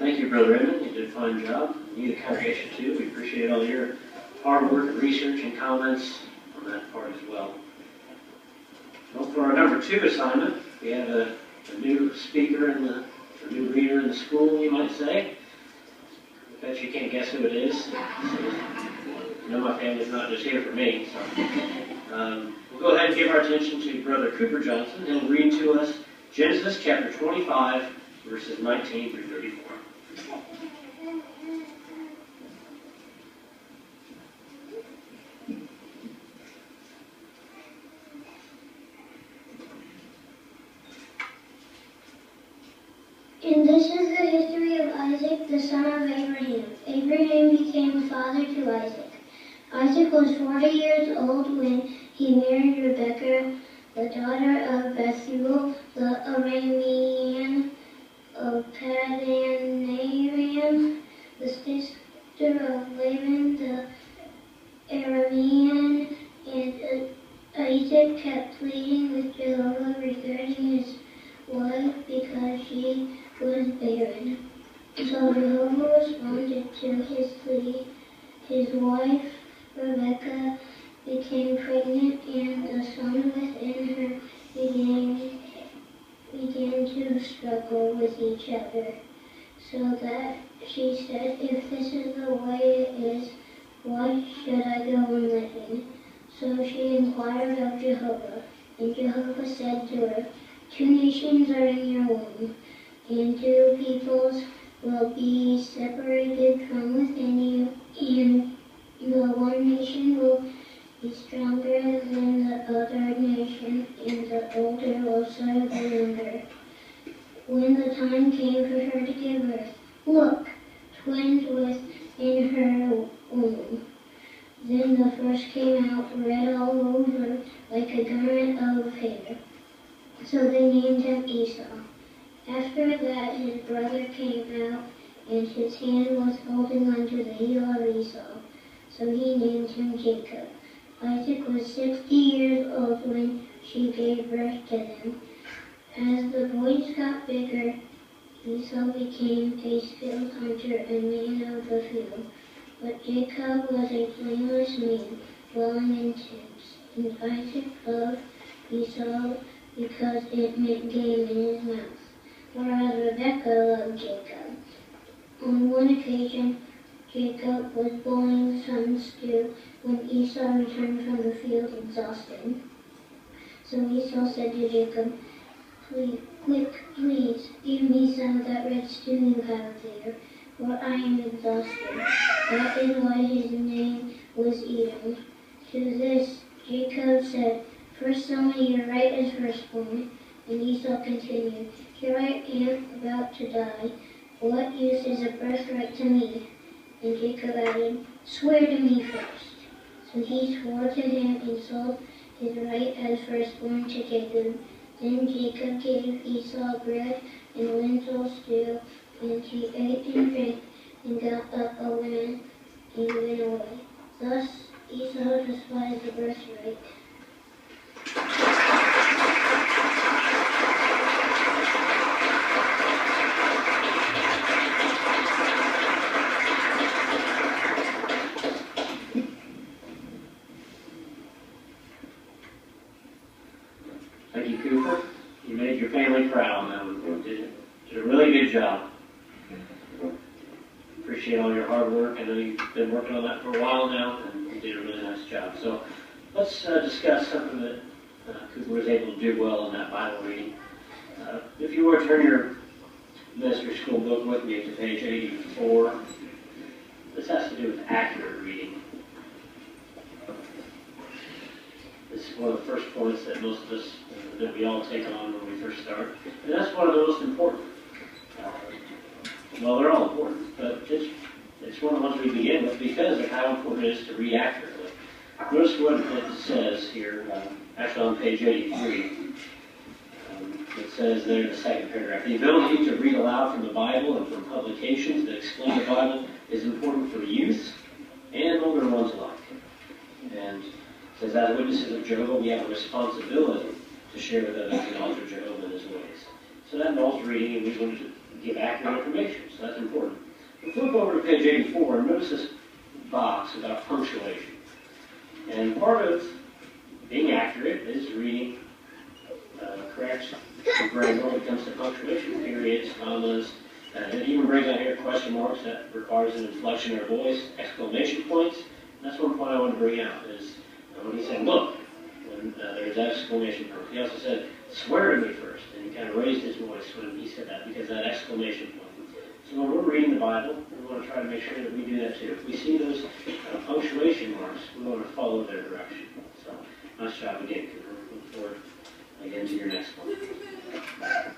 Thank you, Brother Emmett. You did a fine job. You, the congregation, too. We appreciate all your hard work and research and comments on that part as well. Well, for our number 2 assignment, we have a new speaker and a new reader in the school, you might say. I bet you can't guess who it is. You know my family's not just here for me. So, we'll go ahead and give our attention to Brother Cooper Johnson. He'll read to us Genesis chapter 25, verses 19 through 34. And this is the history of Isaac, the son of Abraham. Abraham became a father to Isaac. Isaac was 40 years old when he married Rebekah, the daughter of Bethuel, the Aramean of Padanaram, the sister of Laban, the Aramean, and Isaac kept pleading with Jehovah regarding his wife because she was barren. So Jehovah responded to his plea. His wife, Rebekah, became pregnant, and the son within her began to struggle with each other. So that she said, if this is the way it is, why should I go on living? So she inquired of Jehovah, and Jehovah said to her, 2 nations are in your womb, and 2 peoples will be separated from within you, and the one nation will be stronger than the other nation, and the older will serve the younger. When the time came for her to give birth, look, twins within her womb. Then the first came out red all over like a garment of hair. So they named him Esau. After that his brother came out, and his hand was holding onto the heel of Esau. So he named him Jacob. Isaac was 60 years old when she gave birth to them. As the boys got bigger, Esau became a skilled hunter and man of the field. But Jacob was a blameless man, dwelling in tents. And Isaac loved Esau because it meant game in his mouth, whereas Rebekah loved Jacob. On one occasion, Jacob was boiling some stew when Esau returned from the field exhausted. So Esau said to Jacob, please, give me some of that red stew you have there, for I am exhausted. That is why his name was Edom. To this, Jacob said, first sell me your right as firstborn. And Esau continued, here I am about to die. What use is a birthright to me? And Jacob added, swear to me first. So he swore to him and sold his right as firstborn to Jacob. Then Jacob gave Esau bread and lentil stew, and he ate and drank and got up a lamb and went away. Thus Esau despised the birthright. Thank you, Cooper. You made your family proud on that one. You did a really good job. Appreciate all your hard work. I know you've been working on that for a while now, and you did a really nice job. So let's discuss something that Cooper was able to do well in that Bible reading. If you were to turn your ministry school book with me to page 84, this has to do with accurate reading. This is one of the first points that most of us, that we all take on when we first start. And that's one of the most important. Well, they're all important, but it's one of the ones we begin with because of how important it is to read accurately. Notice what it says here, actually on page 83. It says there in the second paragraph, the ability to read aloud from the Bible and from publications that explain the Bible is important for youth and older ones alike. And it says, as witnesses of Jehovah, we have a responsibility to share with others the knowledge of Jehovah and his ways. So that involves reading, and we want to give accurate information, so that's important. We'll flip over to page 84 and notice this box about punctuation. And part of being accurate is reading correct grammar when it comes to punctuation, periods, commas. It even brings out here question marks that requires an inflection or voice, exclamation points. That's one point I want to bring out is when he said, look, when there's exclamation points. He also said, swear to me first. And he kind of raised his voice when he said that because of that exclamation point. So when we're reading the Bible, we want to try to make sure that we do that too. If we see those punctuation marks, we want to follow their direction. So nice job again. Look forward again to your next one.